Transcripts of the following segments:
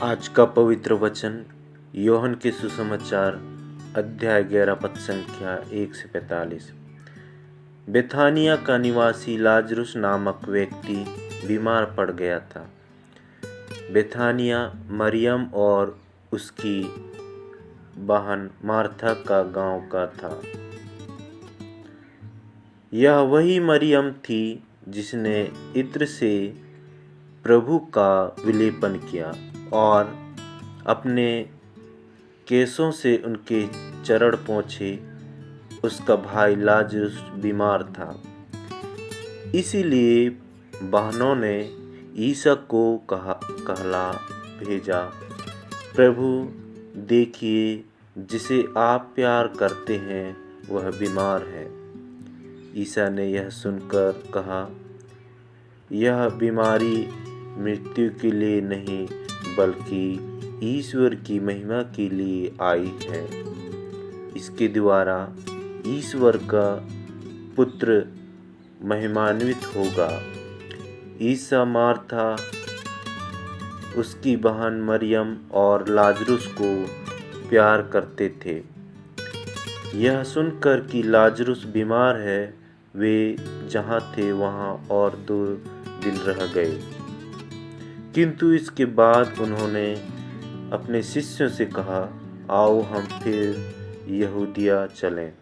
आज का पवित्र वचन योहन के सुसमाचार अध्याय 11 पद संख्या 1 से 45। बेथानिया का निवासी लाजरुस नामक व्यक्ति बीमार पड़ गया था। बेथानिया मरियम और उसकी बहन मार्था का गांव का था। यह वही मरियम थी जिसने इत्र से प्रभु का विलेपन किया और अपने केसों से उनके चरण पोंछे। उसका भाई लाजरुस बीमार था। इसीलिए बहनों ने ईसा को कहला भेजा, प्रभु देखिए, जिसे आप प्यार करते हैं वह बीमार है। ईसा ने यह सुनकर कहा, यह बीमारी मृत्यु के लिए नहीं बल्कि ईश्वर की महिमा के लिए आई है। इसके द्वारा ईश्वर का पुत्र महिमान्वित होगा। ईसा मार्था, उसकी बहन मरियम और लाजरुस को प्यार करते थे। यह सुनकर कि लाजरुस बीमार है, वे जहाँ थे वहाँ और 2 दिन रह गए। किंतु इसके बाद उन्होंने अपने शिष्यों से कहा, आओ हम फिर यहूदिया चलें।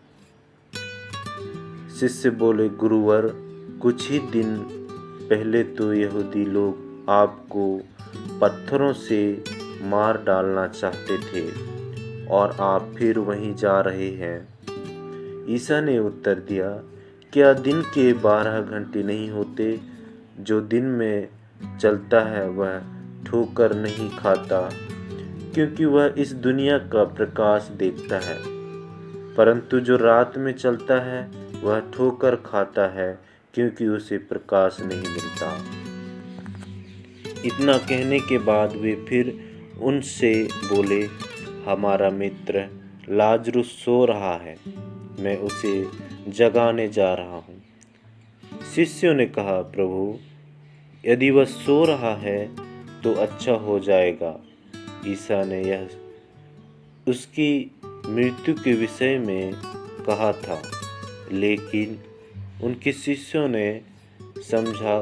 शिष्य बोले, गुरुवर, कुछ ही दिन पहले तो यहूदी लोग आपको पत्थरों से मार डालना चाहते थे और आप फिर वहीं जा रहे हैं। ईसा ने उत्तर दिया, क्या दिन के 12 घंटे नहीं होते? जो दिन में चलता है वह ठोकर नहीं खाता, क्योंकि वह इस दुनिया का प्रकाश देखता है, परंतु जो रात में चलता है वह ठोकर खाता है, क्योंकि उसे प्रकाश नहीं मिलता। इतना कहने के बाद वे फिर उनसे बोले, हमारा मित्र लाजरुस सो रहा है, मैं उसे जगाने जा रहा हूँ। शिष्यों ने कहा, प्रभु, यदि वह सो रहा है तो अच्छा हो जाएगा। ईसा ने यह उसकी मृत्यु के विषय में कहा था, लेकिन उनके शिष्यों ने समझा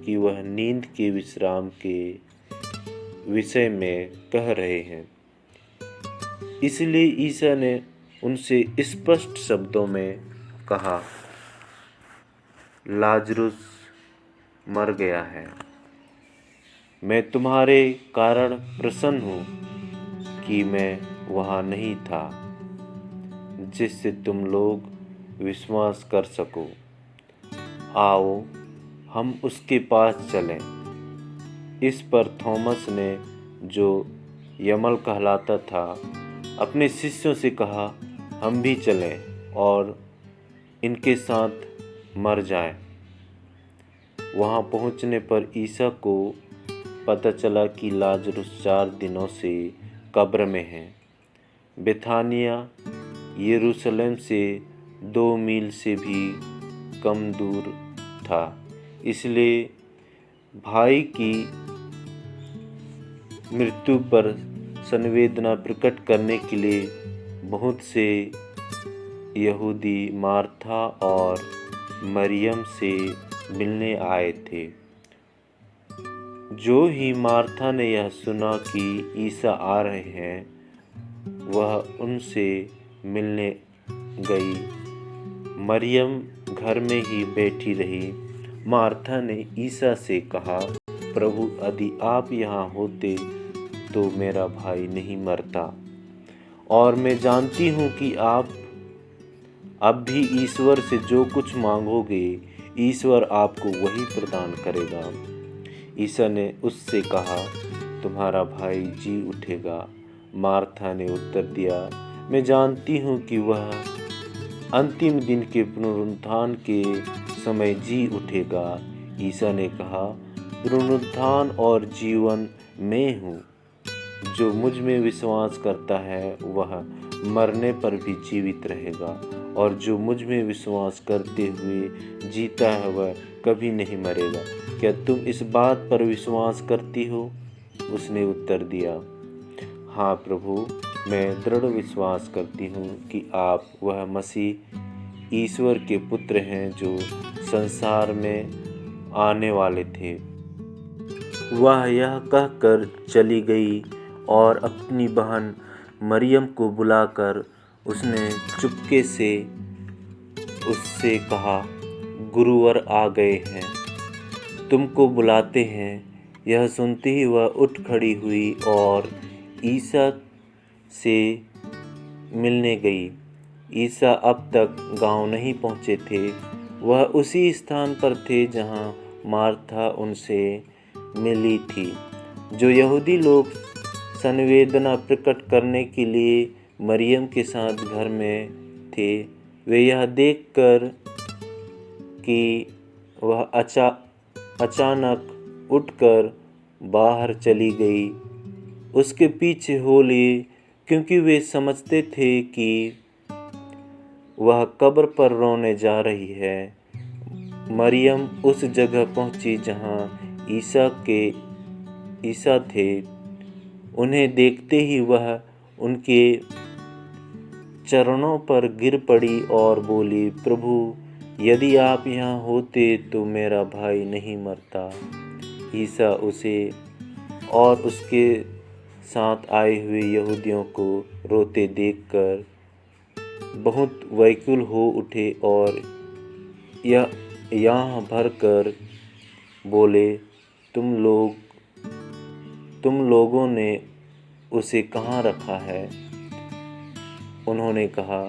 कि वह नींद के विश्राम के विषय में कह रहे हैं। इसलिए ईसा ने उनसे स्पष्ट शब्दों में कहा, लाजरुस मर गया है। मैं तुम्हारे कारण प्रसन्न हूँ कि मैं वहाँ नहीं था, जिससे तुम लोग विश्वास कर सको। आओ हम उसके पास चलें। इस पर थॉमस ने, जो यमल कहलाता था, अपने शिष्यों से कहा, हम भी चलें और इनके साथ मर जाएं। वहाँ पहुँचने पर ईसा को पता चला कि लाजरुस 4 दिनों से कब्र में है। बेथानिया यरूशलेम से 2 मील से भी कम दूर था। इसलिए भाई की मृत्यु पर संवेदना प्रकट करने के लिए बहुत से यहूदी मार्था और मरियम से मिलने आए थे। जो ही मार्था ने यह सुना कि ईसा आ रहे हैं, वह उनसे मिलने गई। मरियम घर में ही बैठी रही। मार्था ने ईसा से कहा, प्रभु, यदि आप यहाँ होते तो मेरा भाई नहीं मरता। और मैं जानती हूँ कि आप अब भी ईश्वर से जो कुछ मांगोगे, ईश्वर आपको वही प्रदान करेगा। ईसा ने उससे कहा, तुम्हारा भाई जी उठेगा। मार्था ने उत्तर दिया, मैं जानती हूँ कि वह अंतिम दिन के पुनरुत्थान के समय जी उठेगा। ईसा ने कहा, पुनरुत्थान और जीवन मैं हूँ। जो मुझ में विश्वास करता है वह मरने पर भी जीवित रहेगा, और जो मुझ में विश्वास करते हुए जीता है वह कभी नहीं मरेगा। क्या तुम इस बात पर विश्वास करती हो? उसने उत्तर दिया, हाँ प्रभु, मैं दृढ़ विश्वास करती हूँ कि आप वह मसीह ईश्वर के पुत्र हैं जो संसार में आने वाले थे। वह यह कहकर चली गई और अपनी बहन मरियम को बुलाकर उसने चुपके से उससे कहा, गुरुवर आ गए हैं, तुमको बुलाते हैं। यह सुनते ही वह उठ खड़ी हुई और ईसा से मिलने गई। ईसा अब तक गांव नहीं पहुंचे थे। वह उसी स्थान पर थे जहां मार्था उनसे मिली थी। जो यहूदी लोग संवेदना प्रकट करने के लिए मरियम के साथ घर में थे, वे यह देखकर कि वह अचानक उठकर बाहर चली गई, उसके पीछे हो लिए, क्योंकि वे समझते थे कि वह कब्र पर रोने जा रही है। मरियम उस जगह पहुंची जहां ईसा थे। उन्हें देखते ही वह उनके चरणों पर गिर पड़ी और बोली, प्रभु, यदि आप यहाँ होते तो मेरा भाई नहीं मरता। ईसा उसे और उसके साथ आए हुए यहूदियों को रोते देखकर बहुत व्याकुल हो उठे और यहाँ भरकर बोले, तुम लोगों ने उसे कहाँ रखा है? उन्होंने कहा,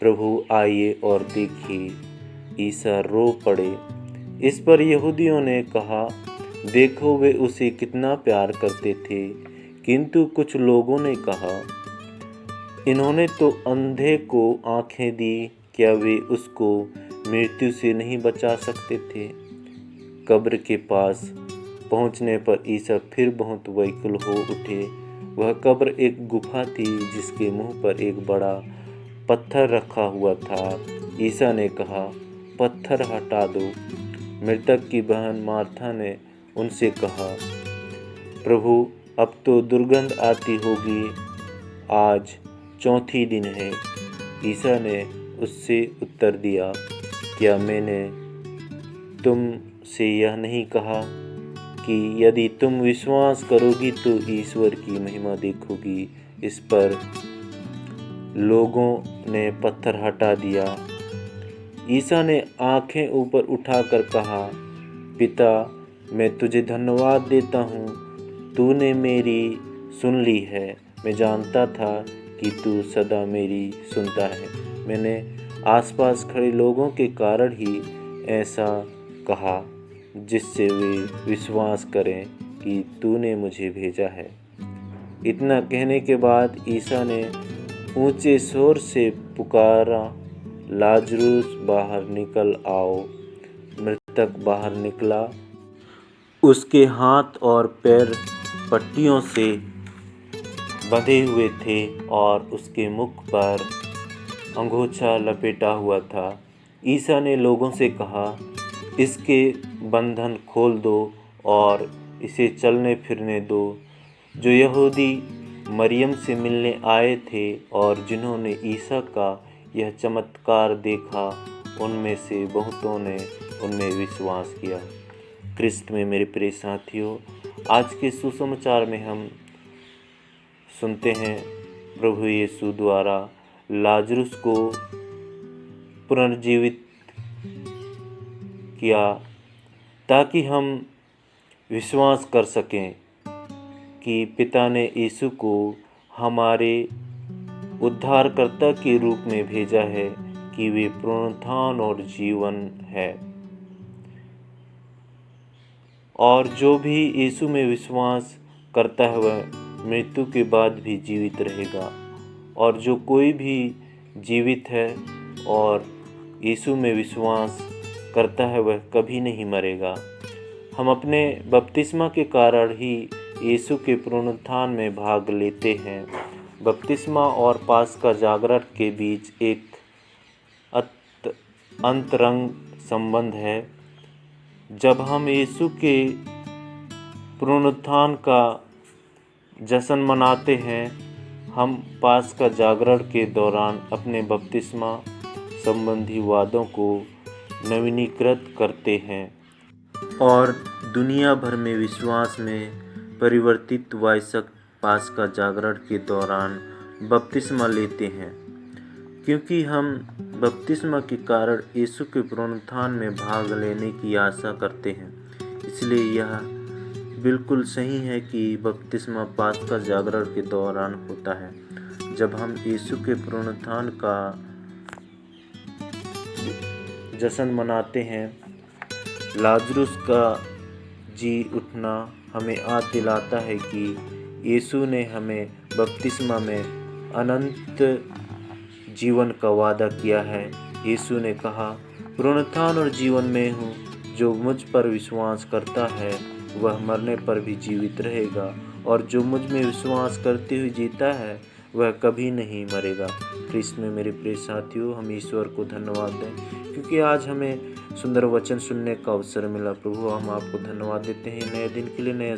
प्रभु आइए और देखिए। ईसा रो पड़े। इस पर यहूदियों ने कहा, देखो वे उसे कितना प्यार करते थे। किंतु कुछ लोगों ने कहा, इन्होंने तो अंधे को आंखें दी, क्या वे उसको मृत्यु से नहीं बचा सकते थे? कब्र के पास पहुंचने पर ईसा फिर बहुत व्याकुल हो उठे। वह कब्र एक गुफा थी जिसके मुंह पर एक बड़ा पत्थर रखा हुआ था। ईसा ने कहा, पत्थर हटा दो। मृतक की बहन मार्था ने उनसे कहा, प्रभु, अब तो दुर्गंध आती होगी, आज चौथी दिन है। ईसा ने उससे उत्तर दिया, क्या मैंने तुमसे यह नहीं कहा कि यदि तुम विश्वास करोगी तो ईश्वर की महिमा देखोगी? इस पर लोगों ने पत्थर हटा दिया। ईसा ने आंखें ऊपर उठाकर कहा, पिता, मैं तुझे धन्यवाद देता हूँ, तूने मेरी सुन ली है। मैं जानता था कि तू सदा मेरी सुनता है। मैंने आसपास खड़े लोगों के कारण ही ऐसा कहा, जिससे वे विश्वास करें कि तूने मुझे भेजा है। इतना कहने के बाद ईसा ने ऊंचे शोर से पुकारा, लाजरूस बाहर निकल आओ। मृतक बाहर निकला। उसके हाथ और पैर पट्टियों से बंधे हुए थे और उसके मुख पर अंगोछा लपेटा हुआ था। ईसा ने लोगों से कहा, इसके बंधन खोल दो और इसे चलने फिरने दो। जो यहूदी मरियम से मिलने आए थे और जिन्होंने ईसा का यह चमत्कार देखा, उनमें से बहुतों ने उनमें विश्वास किया। क्रिस्त में मेरे प्रिय साथियों, आज के सुसमाचार में हम सुनते हैं प्रभु यीशु द्वारा लाजरुस को पुनर्जीवित किया ताकि हम विश्वास कर सकें कि पिता ने यीशु को हमारे उद्धारकर्ता के रूप में भेजा है, कि वे पुनरुत्थान और जीवन है, और जो भी यीशु में विश्वास करता है वह मृत्यु के बाद भी जीवित रहेगा, और जो कोई भी जीवित है और यीशु में विश्वास करता है वह कभी नहीं मरेगा। हम अपने बपतिस्मा के कारण ही यीशु के पुनरुत्थान में भाग लेते हैं। बपतिस्मा और पास्का जागरण के बीच एक अंतरंग संबंध है। जब हम यीशु के पुनरुत्थान का जश्न मनाते हैं। हम पास्का जागरण के दौरान अपने बपतिस्मा संबंधी वादों को नवीनीकृत करते हैं और दुनिया भर में विश्वास में परिवर्तित वयस्क पास्का जागरण के दौरान बपतिस्मा लेते हैं। क्योंकि हम बपतिस्मा के कारण यीशु के पुनरुत्थान में भाग लेने की आशा करते हैं, इसलिए यह बिल्कुल सही है कि बपतिस्मा पास्का जागरण के दौरान होता है, जब हम यीशु के पुनरुत्थान का जश्न मनाते हैं। लाजरुस का जी उठना हमें याद दिलाता है कि यीशु ने हमें बपतिस्मा में अनंत जीवन का वादा किया है। यीशु ने कहा, पुनरुत्थान और जीवन में हूँ, जो मुझ पर विश्वास करता है वह मरने पर भी जीवित रहेगा, और जो मुझ में विश्वास करते हुए जीता है वह कभी नहीं मरेगा। ख्रिस्त में मेरे प्रिय साथियों, हम ईश्वर को धन्यवाद दें क्योंकि आज हमें सुंदर वचन सुनने का अवसर मिला। प्रभु, हम आपको धन्यवाद देते हैं नए दिन के लिए, नए